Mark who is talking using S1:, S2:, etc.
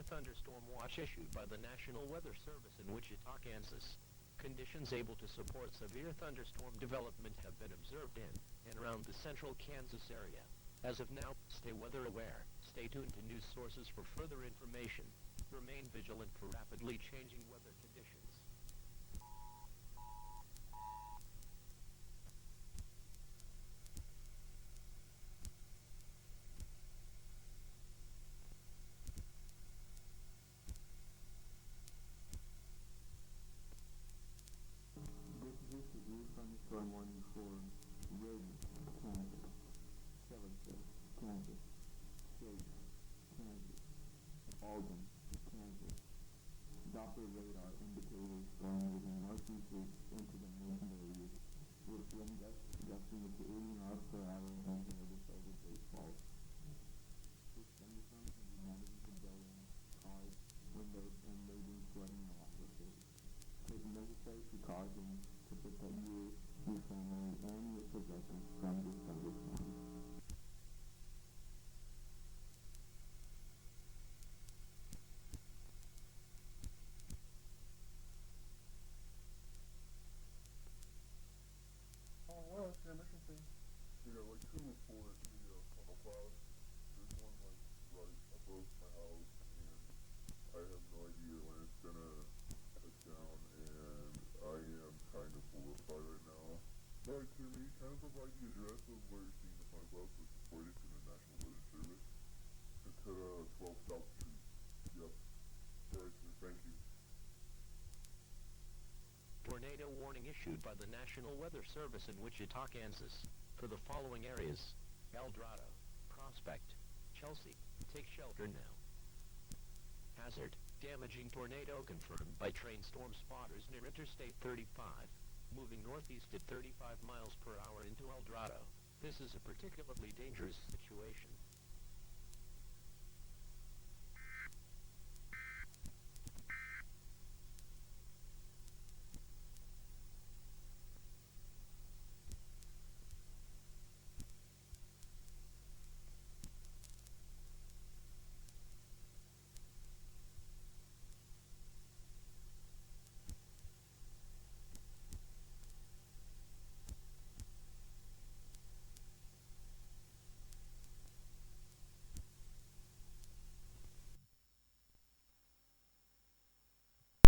S1: thunderstorm watch issued by the National Weather Service in Wichita, Kansas. Conditions able to support severe thunderstorm development have been observed in and around the central Kansas area. As of now, stay weather aware, stay tuned to news sources for further information, remain vigilant for rapidly changing weather conditions.
S2: This is your thunderstorm warning for Reagan, Kansas, Kalispell, Kansas, Chase, Kansas, Alden, Kansas. Doppler radar indicators storm moving northeastward into the main areas with wind gusts gusting up to 80 miles per hour and notice over Great Falls. This thunderstorm can be damaging to buildings, cars, windows, and leading flooding and offices. Take necessary precautions to protect you, your family, and your possessions from this thunderstorm.
S3: Oh, well, it's emergency. We got like two reports via funnel clouds. There's one like right above my house, and I have no idea when it's gonna touch down, and I am kind of horrified right now. Alright, Timmy, can I provide the address of where you're seeing the funnel clouds that's reported to the National Weather Service? It's at 12 South Street. Yep. Alright, sir, thank you.
S1: Tornado warning issued by the National Weather Service in Wichita, Kansas. For the following areas: El Dorado, Prospect, Chelsea. Take shelter now. Hazard: damaging tornado confirmed by train storm spotters near Interstate 35, moving northeast at 35 miles per hour into El Dorado. This is a particularly dangerous situation.